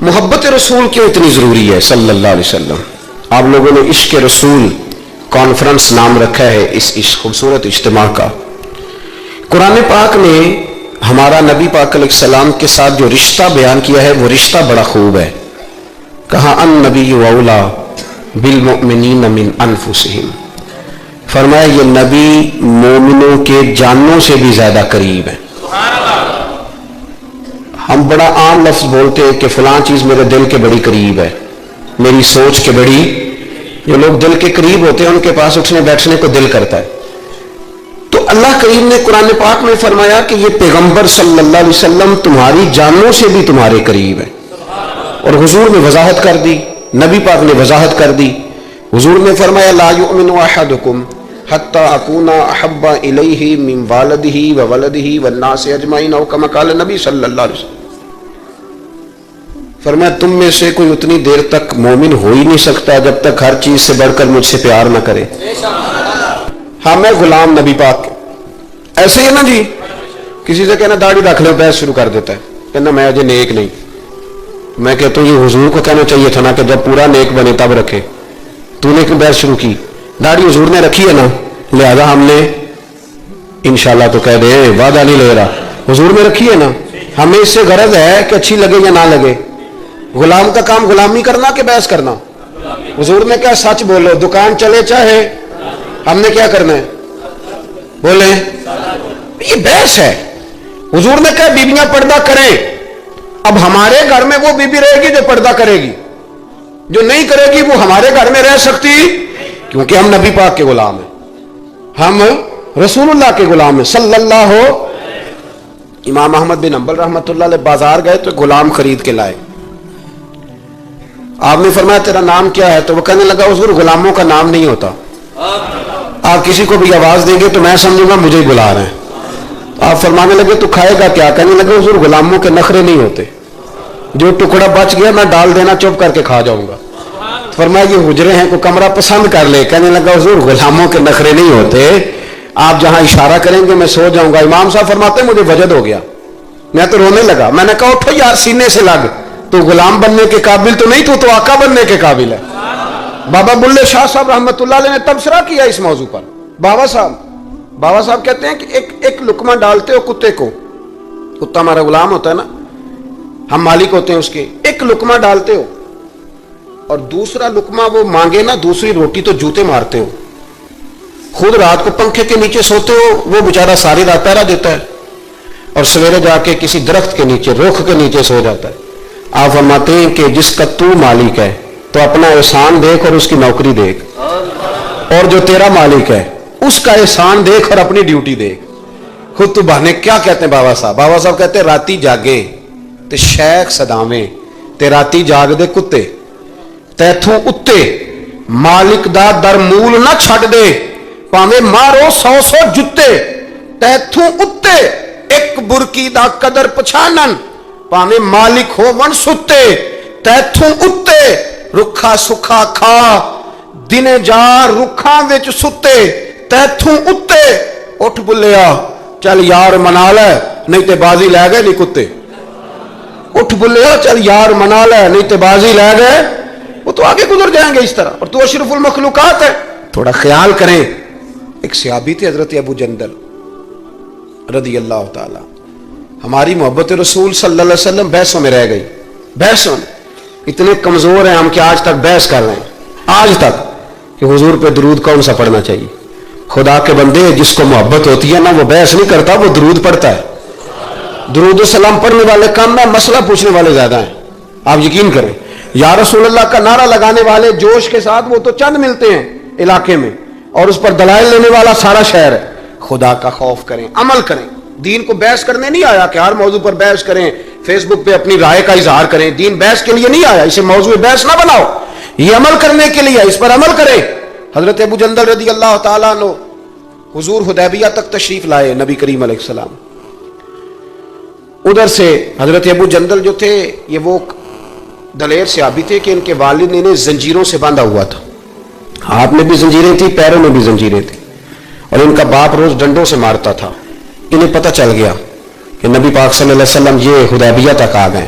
محبت رسول کیوں اتنی ضروری ہے صلی اللہ علیہ وسلم؟ آپ لوگوں نے عشق رسول کانفرنس نام رکھا ہے اس خوبصورت اجتماع کا۔ قرآن پاک نے ہمارا نبی پاک علیہ السلام کے ساتھ جو رشتہ بیان کیا ہے وہ رشتہ بڑا خوب ہے۔ کہا النبی اولا بالمؤمنین من انفسہم، فرمایا یہ نبی مومنوں کے جانوں سے بھی زیادہ قریب ہے۔ ہم بڑا عام لفظ بولتے ہیں کہ فلاں چیز میرے دل کے بڑی قریب ہے، میری سوچ کے بڑی۔ جو لوگ دل کے قریب ہوتے ہیں ان کے پاس اٹھنے بیٹھنے کو دل کرتا ہے۔ تو اللہ کریم نے قرآن پاک میں فرمایا کہ یہ پیغمبر صلی اللہ علیہ وسلم تمہاری جانوں سے بھی تمہارے قریب ہے، اور حضور نے وضاحت کر دی، نبی پاک نے وضاحت کر دی۔ حضور نے فرمایا لا یؤمن احدکم حتی اکون احب الیہ من والدہ وولدہ والناس اجمعین، او کما قال نبی صلی اللہ علیہ وسلم۔ فرمایا تم میں سے کوئی اتنی دیر تک مومن ہو ہی نہیں سکتا جب تک ہر چیز سے بڑھ کر مجھ سے پیار نہ کرے۔ ہاں میں غلام نبی پاک کے، ایسے ہی نا جی، کسی سے کہنا داڑھی رکھ لو، بحث شروع کر دیتا ہے، کہنا میں اجے نیک نہیں۔ میں کہتا ہوں یہ حضور کو کہنا چاہیے تھا نا کہ جب پورا نیک بنے تب رکھے، تو نے کیوں بحث شروع کی؟ داڑھی حضور نے رکھی ہے نا، لہذا ہم نے انشاءاللہ تو کہہ دے، وعدہ نہیں لے رہا، حضور نے رکھی ہے نا، ہمیں اس سے غرض ہے کہ اچھی لگے یا نہ لگے۔ غلام کا کام غلامی کرنا کہ بحث کرنا؟ حضور نے کہا سچ بولو، دکان چلے چاہے، ہم نے کیا کرنا ہے؟ بولیں، یہ بحث ہے۔ حضور نے کہا بیویاں پردہ کریں، اب ہمارے گھر میں وہ بیوی رہے گی جو پردہ کرے گی، جو نہیں کرے گی وہ ہمارے گھر میں رہ سکتی؟ کیونکہ ہم نبی پاک کے غلام ہیں، ہم رسول اللہ کے غلام ہیں صلی اللہ ہو۔ امام احمد بن حنبل رحمۃ اللہ علیہ بازار گئے تو غلام خرید کے لائے۔ آپ نے فرمایا تیرا نام کیا ہے؟ تو وہ کہنے لگا حضور غلاموں کا نام نہیں ہوتا، آپ کسی کو بھی آواز دیں گے تو میں سمجھوں گا مجھے ہی بلا رہے ہیں۔ آپ فرمانے لگے تو کھائے گا کیا؟ کہنے لگے حضور غلاموں کے نخرے نہیں ہوتے، جو ٹکڑا بچ گیا میں ڈال دینا چپ کر کے کھا جاؤں گا۔ فرمایا یہ حجرے ہیں، کوئی کمرہ پسند کر لے۔ کہنے لگا حضور غلاموں کے نخرے نہیں ہوتے، آپ جہاں اشارہ کریں گے میں سو جاؤں گا۔ امام صاحب فرماتے ہیں مجھے وجد ہو گیا، میں تو رونے لگا۔ میں نے کہا اٹھو یار سینے سے لگ، تو غلام بننے کے قابل تو نہیں، تو آقا بننے کے قابل ہے۔ بابا بلے شاہ صاحب رحمۃ اللہ علیہ نے تبصرہ کیا اس موضوع پر۔ بابا صاحب کہتے ہیں کہ ایک لقمہ ڈالتے ہو کتے کو، کتا ہمارا غلام ہوتا ہے نا، ہم مالک ہوتے ہیں اس کے، ایک لقمہ ڈالتے ہو اور دوسرا لقمہ وہ مانگے نا، دوسری روٹی تو جوتے مارتے ہو، خود رات کو پنکھے کے نیچے سوتے ہو، وہ بیچارہ ساری رات پہرا دیتا ہے اور سویرے جا کے کسی درخت کے نیچے، رخ کے نیچے سو جاتا ہے۔ آپ فرماتے ہیں کہ جس کا تو مالک ہے تو اپنا احسان دیکھ اور اس کی نوکری دیکھ، اور جو تیرا مالک ہے اس کا احسان دیکھ اور اپنی ڈیوٹی دیکھ۔ خود تو بہانے کیا کہتے ہیں بابا صاحب کہتے ہیں راتی جاگے تے شیخ صداویں تے راتی جاگ دے کتے، تیتھوں اتے مالک دا در مول نہ چھڑ دے، پاویں مارو 100 جتے، تیتھوں اتے ایک برکی دا قدر پچھانن، پاویں مالک ہو ون ستے، تیتھوں اتے رکھا سکھا کھا، دنے جا رکھاں وچ ستے، تیتھوں اتے اٹھ بلیا چل یار منا لے نہیں تے بازی لے گئے نہیں کتے، اٹھ بلیا چل یار منا لے نہیں تے بازی لے گئے، وہ تو آگے گزر جائیں گے اس طرح، اور تو اشرف المخلوقات ہے۔ تھوڑا خیال کریں، ایک صحابی تھے حضرت ابو جندل رضی اللہ تعالی، ہماری محبت رسول صلی اللہ علیہ وسلم بحثوں میں رہ گئی، بحثوں میں اتنے کمزور ہیں ہم کہ آج تک بحث کر رہے ہیں، آج تک کہ حضور پہ درود کون سا پڑھنا چاہیے۔ خدا کے بندے جس کو محبت ہوتی ہے نا وہ بحث نہیں کرتا، وہ درود پڑھتا ہے۔ درود و سلام پڑھنے والے کم میں، مسئلہ پوچھنے والے زیادہ ہیں، آپ یقین کریں۔ یا رسول اللہ کا نعرہ لگانے والے جوش کے ساتھ وہ تو چند ملتے ہیں علاقے میں، اور اس پر دلائل لینے والا سارا شہر ہے۔ خدا کا خوف کریں، عمل کریں۔ دین کو بحث کرنے نہیں آیا کہ ہر موضوع پر بحث کریں، فیس بک پہ اپنی رائے کا اظہار کریں۔ دین بحث کے لیے نہیں آیا، اسے موضوع بحث نہ بناؤ، یہ عمل کرنے کے لیے، اس پر عمل کریں۔ حضرت ابو جندل رضی اللہ تعالیٰ عنہ حضور حدیبیہ تک تشریف لائے، نبی کریم علیہ السلام۔ ادھر سے حضرت ابو جندل جو تھے یہ وہ دلیر صحابی تھے کہ ان کے والد نے انہیں زنجیروں سے باندھا ہوا تھا، ہاتھ میں بھی زنجیریں تھی، پیروں میں بھی زنجیریں تھیں، اور ان کا باپ روز ڈنڈوں سے مارتا تھا۔ انہیں پتہ چل گیا کہ نبی پاک صلی اللہ علیہ وسلم یہ حدیبیہ تک آ گئے۔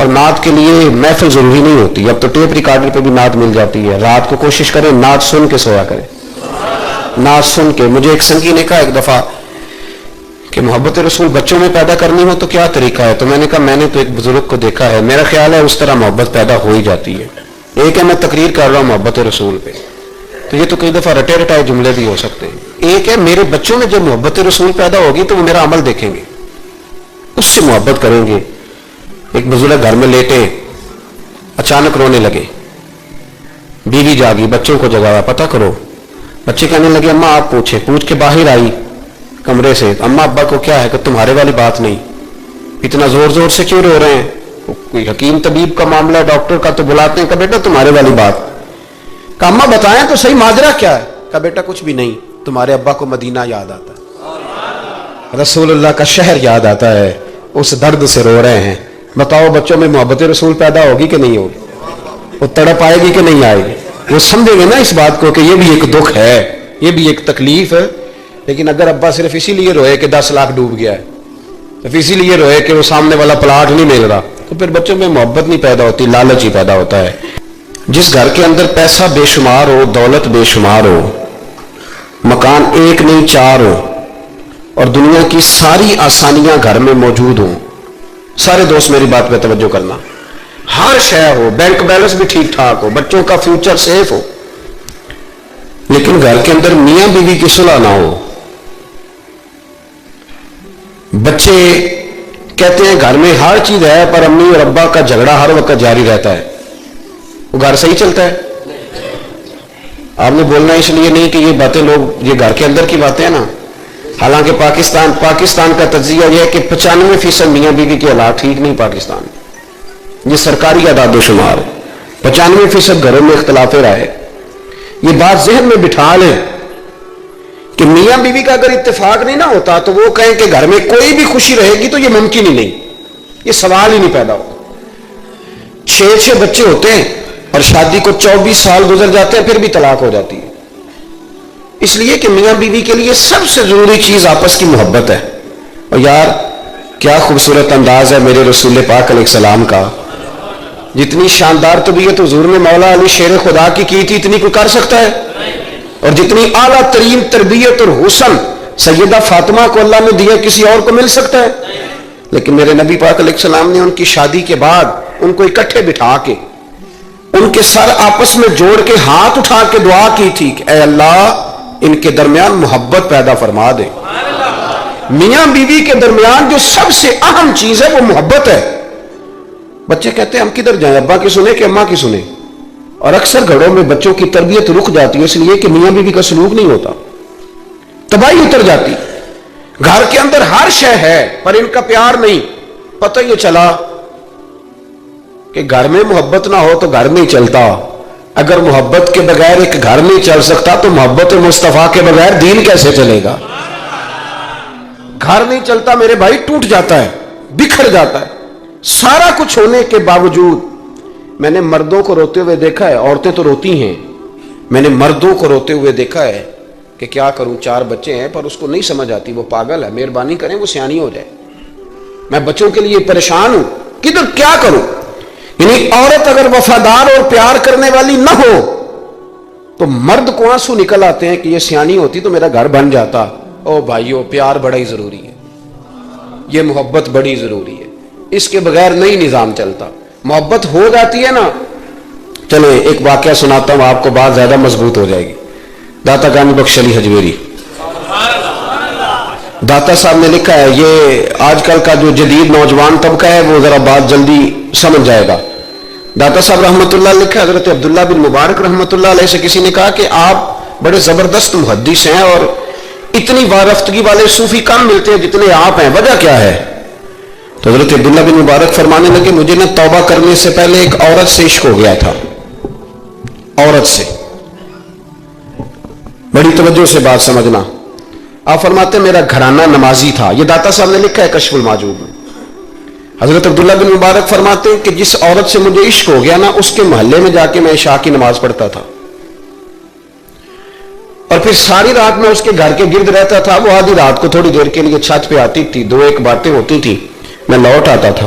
اور نعت کے لیے محفل ضروری نہیں ہوتی، اب تو ٹیپ ریکارڈر پہ بھی نعت مل جاتی ہے. رات کو کوشش کریں نعت سن کے سویا کریں، نعت سن کے. مجھے ایک سنگی نے کہا ایک دفعہ کہ محبت رسول بچوں میں پیدا کرنی ہو تو کیا طریقہ ہے؟ تو میں نے کہا میں نے تو ایک بزرگ کو دیکھا ہے، میرا خیال ہے اس طرح محبت پیدا ہو ہی جاتی ہے. ایک ہے میں تقریر کر رہا ہوں محبت رسول پہ، تو یہ تو کئی دفعہ رٹے رٹائے جملے بھی ہو سکتے ہیں. ایک ہے میرے بچوں میں جب محبت رسول پیدا ہوگی تو وہ میرا عمل دیکھیں گے، اس سے محبت کریں گے. ایک بزرگ گھر میں لیٹے اچانک رونے لگے، بیوی جاگی، بچوں کو جگایا، پتہ کرو. بچے کہنے لگے اماں آپ پوچھیں. پوچھ کے باہر آئی کمرے سے، اماں ابا کو کیا ہے؟ کہ تمہارے والی بات نہیں، اتنا زور زور سے کیوں رو رہے ہیں؟ کوئی حکیم طبیب کا معاملہ ہے، ڈاکٹر کا، تو بلاتے ہیں. کہ بیٹا تمہارے والی بات. کہ اماں بتائیں تو صحیح ماجرا کیا ہے؟ کہ بیٹا کچھ بھی نہیں، تمہارے ابا کو مدینہ یاد آتا ہے، رسول اللہ کا شہر یاد آتا ہے، اس درد سے رو رہے ہیں. بتاؤ بچوں میں محبت رسول پیدا ہوگی کہ نہیں ہوگی؟ وہ تڑپ آئے گی کہ نہیں آئے گی؟ وہ سمجھیں گے نا اس بات کو کہ یہ بھی ایک دکھ ہے، یہ بھی ایک تکلیف ہے. لیکن اگر ابا صرف اسی لیے روئے کہ 10 لاکھ ڈوب گیا ہے، صرف اسی لیے روئے کہ وہ سامنے والا پلاٹ نہیں مل رہا، تو پھر بچوں میں محبت نہیں پیدا ہوتی، لالچ ہی پیدا ہوتا ہے. جس گھر کے اندر پیسہ بے شمار ہو، دولت بے شمار ہو، مکان ایک نہیں 4 ہو، اور دنیا کی ساری آسانیاں گھر میں موجود ہوں، سارے دوست میری بات پہ توجہ کرنا، ہر شے ہو، بینک بیلنس بھی ٹھیک ٹھاک ہو، بچوں کا فیوچر سیف ہو، لیکن گھر کے اندر میاں بیوی کی صلح نہ ہو. بچے کہتے ہیں گھر میں ہر چیز ہے پر امی اور ابا کا جھگڑا ہر وقت جاری رہتا ہے، وہ گھر صحیح چلتا ہے؟ آپ نے بولنا اس لیے نہیں کہ یہ باتیں لوگ، یہ گھر کے اندر کی باتیں ہیں نا. حالانکہ پاکستان کا تجزیہ یہ ہے کہ 95% میاں بیوی کے حالات ٹھیک نہیں. پاکستان یہ سرکاری اعداد و شمار، 95% گھروں میں اختلاف رائے. یہ بات ذہن میں بٹھا لیں کہ میاں بیوی کا اگر اتفاق نہیں نہ ہوتا تو وہ کہیں کہ گھر میں کوئی بھی خوشی رہے گی تو یہ ممکن ہی نہیں، یہ سوال ہی نہیں پیدا ہوتا. 6 بچے ہوتے ہیں اور شادی کو 24 سال گزر جاتے ہیں پھر بھی طلاق ہو جاتی ہے. اس لیے کہ میاں بیوی کے لیے سب سے ضروری چیز آپس کی محبت ہے. اور یار کیا خوبصورت انداز ہے میرے رسول پاک علیہ السلام کا، جتنی شاندار طبیعت حضور نے مولا علی شیر خدا کی تھی اتنی کوئی کر سکتا ہے؟ اور جتنی اعلیٰ ترین تربیت اور حسن سیدہ فاطمہ کو اللہ نے دیا کسی اور کو مل سکتا ہے؟ لیکن میرے نبی پاک علیہ السلام نے ان کی شادی کے بعد ان کو اکٹھے بٹھا کے ان کے سر آپس میں جوڑ کے ہاتھ اٹھا کے دعا کی تھی کہ اے اللہ ان کے درمیان محبت پیدا فرما دے. میاں بیوی کے درمیان جو سب سے اہم چیز ہے وہ محبت ہے. بچے کہتے ہیں ہم کدھر جائیں، ابا کی سنیں کہ اماں کی سنیں؟ اور اکثر گھروں میں بچوں کی تربیت رک جاتی ہے اس لیے کہ میاں بیوی کا سلوک نہیں ہوتا، تباہی اتر جاتی. گھر کے اندر ہر شے ہے پر ان کا پیار نہیں. پتہ یہ چلا کہ گھر میں محبت نہ ہو تو گھر نہیں چلتا. اگر محبت کے بغیر ایک گھر نہیں چل سکتا تو محبت مصطفیٰ کے بغیر دین کیسے چلے گا؟ گھر نہیں چلتا میرے بھائی، ٹوٹ جاتا ہے، بکھر جاتا ہے. سارا کچھ ہونے کے باوجود میں نے مردوں کو روتے ہوئے دیکھا ہے، عورتیں تو روتی ہیں، میں نے مردوں کو روتے ہوئے دیکھا ہے کہ کیا کروں 4 بچے ہیں پر اس کو نہیں سمجھ آتی، وہ پاگل ہے، مہربانی کریں وہ سیانی ہو جائے، میں بچوں کے لیے پریشان ہوں، کدھر کیا کروں. یعنی عورت اگر وفادار اور پیار کرنے والی نہ ہو تو مرد کو آنسو نکل آتے ہیں کہ یہ سیانی ہوتی تو میرا گھر بن جاتا. او بھائیو پیار بڑا ہی ضروری ہے، یہ محبت بڑی ضروری ہے، اس کے بغیر نہیں نظام چلتا. محبت ہو جاتی ہے نا. چلیں ایک واقعہ سناتا ہوں آپ کو، بات زیادہ مضبوط ہو جائے گی. داتا گانی بخش علی حجویری داتا صاحب نے لکھا ہے، یہ آج کل کا جو جدید نوجوان طبقہ ہے وہ ذرا بات جلدی سمجھ جائے گا. داتا صاحب رحمۃ اللہ لکھا ہے، حضرت عبداللہ بن مبارک رحمۃ اللہ علیہ سے کسی نے کہا کہ آپ بڑے زبردست محدث ہیں اور اتنی وارفتگی والے صوفی کم ملتے ہیں جتنے آپ ہیں، وجہ کیا ہے؟ تو حضرت عبداللہ بن مبارک فرمانے لگے مجھے نہ توبہ کرنے سے پہلے ایک عورت سے عشق ہو گیا تھا، عورت سے. بڑی توجہ سے بات سمجھنا. آپ فرماتے ہیں میرا گھرانہ نمازی تھا، یہ داتا صاحب نے لکھا ہے کشف المعجوب میں. حضرت عبداللہ بن مبارک فرماتے ہیں کہ جس عورت سے مجھے عشق ہو گیا نا اس کے محلے میں جا کے میں عشاء کی نماز پڑھتا تھا اور پھر ساری رات میں اس کے گھر کے گرد رہتا تھا. وہ آدھی رات کو تھوڑی دیر کے لیے چھت پہ آتی تھی، 2-1 باتیں ہوتی تھی، میں لوٹ آتا تھا.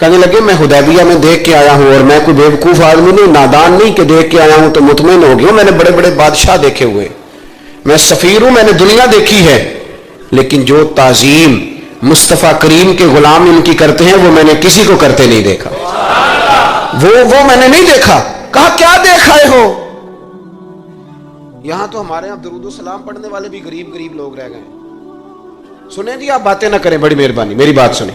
کہنے لگے میں حدیبیہ میں دیکھ کے آیا ہوں، اور میں کوئی بیوقوف آدمی نہیں، نادان نہیں کہ دیکھ کے آیا ہوں تو مطمئن ہو گیا. میں نے بڑے بڑے بادشاہ دیکھے ہوئے، میں سفیر ہوں، میں نے دنیا دیکھی ہے، لیکن جو تعظیم مصطفیٰ کریم کے غلام ان کی کرتے ہیں وہ میں نے کسی کو کرتے نہیں دیکھا. وہ میں نے نہیں دیکھا. کہا کیا دیکھ آئے ہو؟ یہاں تو ہمارے یہاں درود و سلام پڑھنے والے بھی غریب غریب لوگ رہ گئے. سنیں جی، آپ باتیں نہ کریں، بڑی مہربانی میری بات سنیں.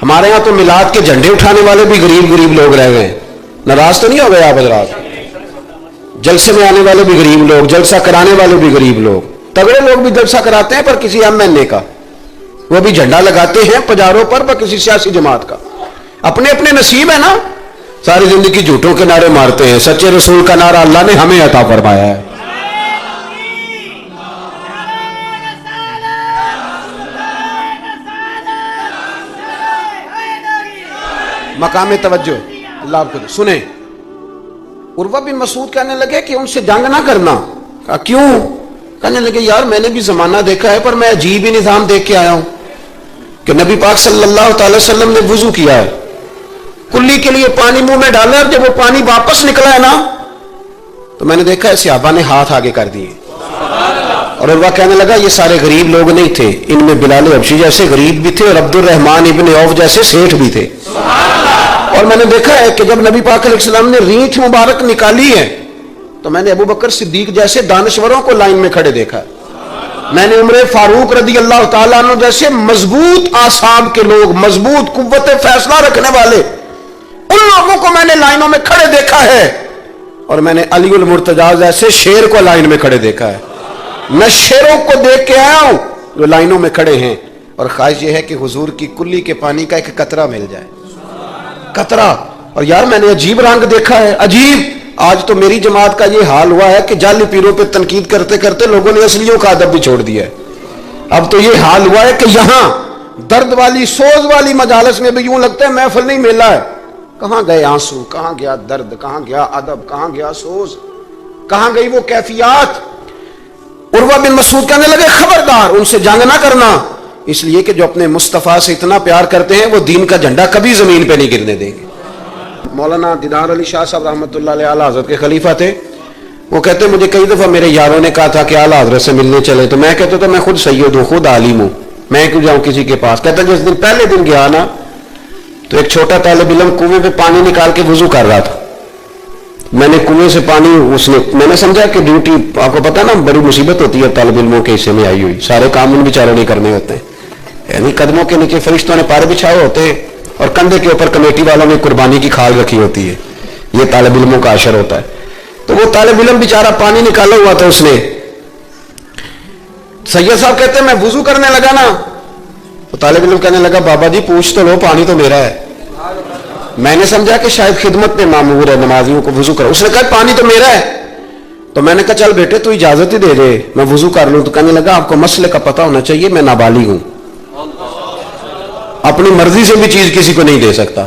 ہمارے یہاں تو میلاد کے جھنڈے اٹھانے والے بھی غریب غریب لوگ رہ گئے. ناراض تو نہیں ہو گئے آپ حضرات؟ جلسے میں آنے والے بھی غریب لوگ، جلسہ کرانے والے بھی غریب لوگ. تگڑے لوگ بھی جلسہ کراتے ہیں پر کسی MLA کا، وہ بھی جھنڈا لگاتے ہیں پجاروں پر کسی سیاسی جماعت کا. اپنے اپنے نصیب ہے نا. ساری زندگی جھوٹوں کے نعرے مارتے ہیں، سچے رسول کا نعرہ اللہ نے ہمیں عطا فرمایا ہے. مقام توجہ اللہ آپ کو دے. سنیں، عروہ بن مسعود کہنے لگے کہ ان سے جنگ نہ کرنا. کہا کیوں؟ کہنے لگے یار میں نے بھی زمانہ دیکھا ہے پر میں عجیب ہی نظام دیکھ کے آیا ہوں کہ نبی پاک صلی اللہ تعالی وسلم نے وضو کیا ہے، کلی کے لیے پانی منہ میں ڈالا، اور جب وہ پانی واپس نکلا ہے نا تو میں نے دیکھا ہے صحابہ نے ہاتھ آگے کر دیے. اور عروہ کہنے لگا یہ سارے غریب لوگ نہیں تھے، ان میں بلال حبشی جیسے غریب بھی تھے اور عبد الرحمن ابن عوف جیسے سیٹھ بھی تھے. اور میں نے دیکھا ہے کہ جب نبی پاک علیہ السلام نے ریٹھ مبارک نکالی ہے تو میں نے ابو بکر صدیق جیسے دانشوروں کو لائن میں کھڑے دیکھا. میں نے عمر فاروق رضی اللہ تعالیٰ عنہ جیسے مضبوط اعصاب کے لوگ، مضبوط قوت فیصلہ رکھنے والے، ان لوگوں کو میں نے لائنوں میں کھڑے دیکھا ہے. اور میں نے علی المرتضیٰ جیسے شیر کو لائن میں کھڑے دیکھا ہے. میں شیروں کو دیکھ کے آیا ہوں جو لائنوں میں کھڑے ہیں. اور خواہش یہ ہے کہ حضور کی کلی کے پانی کا ایک قطرہ مل جائے، قطرہ. اور یار میں نے عجیب رنگ دیکھا ہے، عجیب. آج تو میری جماعت کا یہ حال ہوا ہے کہ جعلی پیروں پہ تنقید کرتے کرتے لوگوں نے اصلیوں کا ادب بھی چھوڑ دیا ہے. اب تو یہ حال ہوا ہے کہ یہاں درد والی سوز والی مجالس میں بھی یوں لگتا ہے محفل نہیں میلہ ہے. کہاں گئے آنسو، کہاں گیا درد، کہاں گیا ادب، کہاں گیا سوز، کہاں گئی وہ کیفیات. عروہ بن مسعود کہنے لگے خبردار ان سے جنگ نہ کرنا، اس لیے کہ جو اپنے مصطفیٰ سے اتنا پیار کرتے ہیں وہ دین کا جھنڈا کبھی زمین پہ نہیں گرنے دیں گے. مولانا دیدار علی شاہ صاحب رحمۃ اللہ علیہ اعلیٰ حضرت کے خلیفہ تھے. وہ کہتے مجھے کئی دفعہ میرے یاروں نے کہا تھا کہ اعلیٰ حضرت سے ملنے چلے، تو میں کہتا تھا میں خود سید ہوں، خود عالم ہوں، میں کیوں جاؤں کسی کے پاس. کہتا جس دن پہلے دن گیا نا تو ایک چھوٹا طالب علم کنویں پہ پانی نکال کے وضو کر رہا تھا. میں نے کنویں سے پانی میں نے سمجھا کہ ڈیوٹی، آپ کو پتا نا بڑی مصیبت ہوتی ہے طالب علموں کے حصے میں آئی ہوئی، سارے کام ان بیچاروں نہیں کرنے ہوتے ہیں. یعنی قدموں کے نیچے فرشتوں نے پارے بچھائے ہوتے ہیں اور کندھے کے اوپر کمیٹی والوں نے قربانی کی کھال رکھی ہوتی ہے. یہ طالب علموں کا عشر ہوتا ہے. تو وہ طالب علم بیچارہ پانی نکالا ہوا تھا، اس نے سید صاحب کہتے ہیں میں وضو کرنے لگا نا تو طالب علم کہنے لگا بابا جی پوچھ تو لو، پانی تو میرا ہے. میں نے سمجھا کہ شاید خدمت میں معمور ہے نمازیوں کو وضو کرو. اس نے کہا پانی تو میرا ہے. تو میں نے کہا چل بیٹے تو اجازت ہی دے دے میں وضو کر لوں. تو کہنے لگا آپ کو مسئلے کا پتہ ہونا چاہیے، میں نابالغ ہوں، اپنی مرضی سے بھی چیز کسی کو نہیں دے سکتا.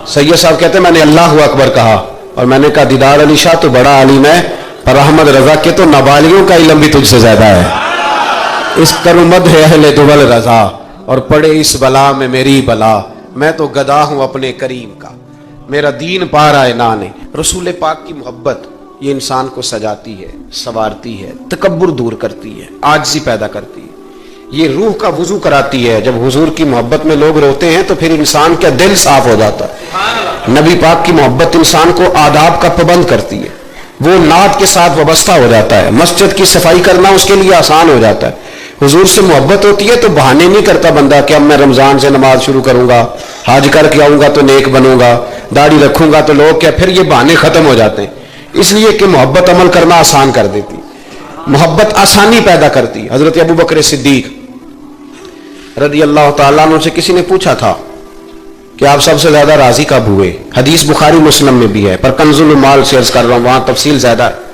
سید صاحب کہتے ہیں میں نے اللہ اکبر کہا اور میں نے کہا دیدار علی شاہ تو بڑا عالم ہے پر احمد رضا کے تو نابالغوں کا علم بھی تجھ سے زیادہ ہے. اس کرمد ہے اہل دول رضا اور پڑے اس بلا میں میری بلا، میں تو گدا ہوں اپنے کریم کا، میرا دین پا رہا ہے نانے. رسول پاک کی محبت یہ انسان کو سجاتی ہے، سنوارتی ہے، تکبر دور کرتی ہے، عاجزی پیدا کرتی ہے، یہ روح کا وضو کراتی ہے. جب حضور کی محبت میں لوگ روتے ہیں تو پھر انسان کا دل صاف ہو جاتا ہے. نبی پاک کی محبت انسان کو آداب کا پابند کرتی ہے، وہ نعت کے ساتھ وابستہ ہو جاتا ہے، مسجد کی صفائی کرنا اس کے لیے آسان ہو جاتا ہے. حضور سے محبت ہوتی ہے تو بہانے نہیں کرتا بندہ کہ اب میں رمضان سے نماز شروع کروں گا، حج کر کے آؤں گا تو نیک بنوں گا، داڑھی رکھوں گا تو لوگ کیا، پھر یہ بہانے ختم ہو جاتے ہیں. اس لیے کہ محبت عمل کرنا آسان کر دیتی، محبت آسانی پیدا کرتی. حضرت ابو بکر صدیق رضی اللہ تعالیٰ عنہ سے کسی نے پوچھا تھا کہ آپ سب سے زیادہ راضی کب ہوئے؟ حدیث بخاری مسلم میں بھی ہے پر کنز المال سے عرض کر رہا ہوں، وہاں تفصیل زیادہ ہے.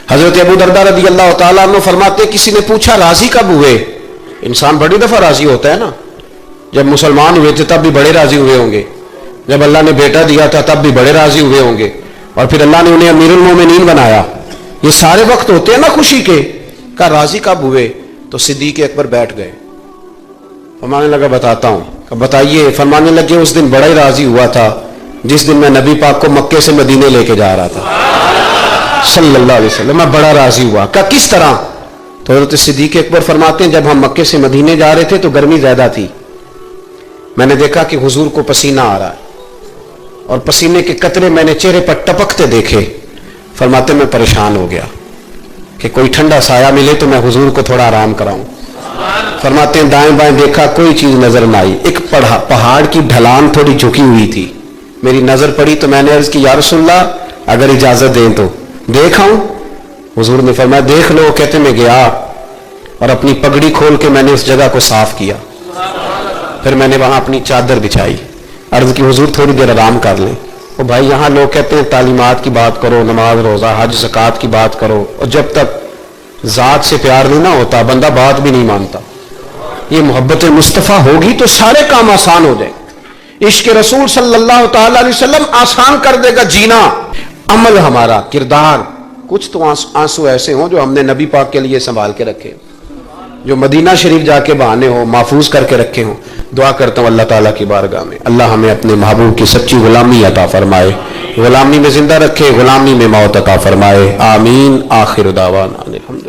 حضرت ابو درداء رضی اللہ تعالیٰ عنہ فرماتے کسی نے پوچھا راضی کب ہوئے؟ انسان بڑی دفعہ راضی ہوتا ہے نا، جب مسلمان ہوئے تھے تب بھی بڑے راضی ہوئے ہوں گے، جب اللہ نے بیٹا دیا تھا تب بھی بڑے راضی ہوئے ہوں گے، اور پھر اللہ نے انہیں امیر المومنین بنایا. یہ سارے وقت ہوتے ہیں نا خوشی کے. کہا راضی کب ہوئے؟ تو صدیق اکبر بیٹھ گئے. فرمانے لگا بتاتا ہوں. اب بتائیے، فرمانے لگے اس دن بڑا ہی راضی ہوا تھا جس دن میں نبی پاک کو مکے سے مدینے لے کے جا رہا تھا صلی اللہ علیہ وسلم، میں بڑا راضی ہوا۔ کہ کس طرح؟ تو حضرت صدیق اکبر فرماتے ہیں جب ہم مکے سے مدینے جا رہے تھے تو گرمی زیادہ تھی، میں نے دیکھا کہ حضور کو پسینہ آ رہا ہے اور پسینے کے قطرے میں نے چہرے پر ٹپکتے دیکھے۔ فرماتے میں پریشان ہو گیا کہ کوئی ٹھنڈا سایہ ملے تو میں حضور کو تھوڑا آرام کراؤں۔ فرماتے ہیں دائیں بائیں دیکھا، کوئی چیز نظر نہ آئی۔ ایک پہاڑ کی ڈھلان تھوڑی جھکی ہوئی تھی، میری نظر پڑی تو میں نے عرض کی یا رسول اللہ اگر اجازت دیں تو دیکھ آؤں؟ حضور نے فرمایا دیکھ لو۔ کہتے میں گیا اور اپنی پگڑی کھول کے میں نے اس جگہ کو صاف کیا، پھر میں نے وہاں اپنی چادر بچھائی، عرض کی حضور تھوڑی دیر آرام کر لیں۔ اور بھائی یہاں لوگ کہتے ہیں تعلیمات کی بات کرو، نماز روزہ حج زکوٰۃ کی بات کرو، اور جب تک ذات سے پیار نہیں نہ ہوتا بندہ بات بھی نہیں مانتا۔ یہ محبت مصطفیٰ ہوگی تو سارے کام آسان ہو جائیں۔ عشق رسول صلی اللہ تعالی علیہ وسلم آسان کر دے گا جینا۔ عمل ہمارا، کردار، کچھ تو آنسو ایسے ہوں جو ہم نے نبی پاک کے لیے سنبھال کے رکھے، جو مدینہ شریف جا کے بہانے ہوں، محفوظ کر کے رکھے ہوں۔ دعا کرتا ہوں اللہ تعالیٰ کی بارگاہ میں اللہ ہمیں اپنے محبوب کی سچی غلامی عطا فرمائے، غلامی میں زندہ رکھے، غلامی میں موت عطا فرمائے، آمین۔ آخر دعوانا الحمد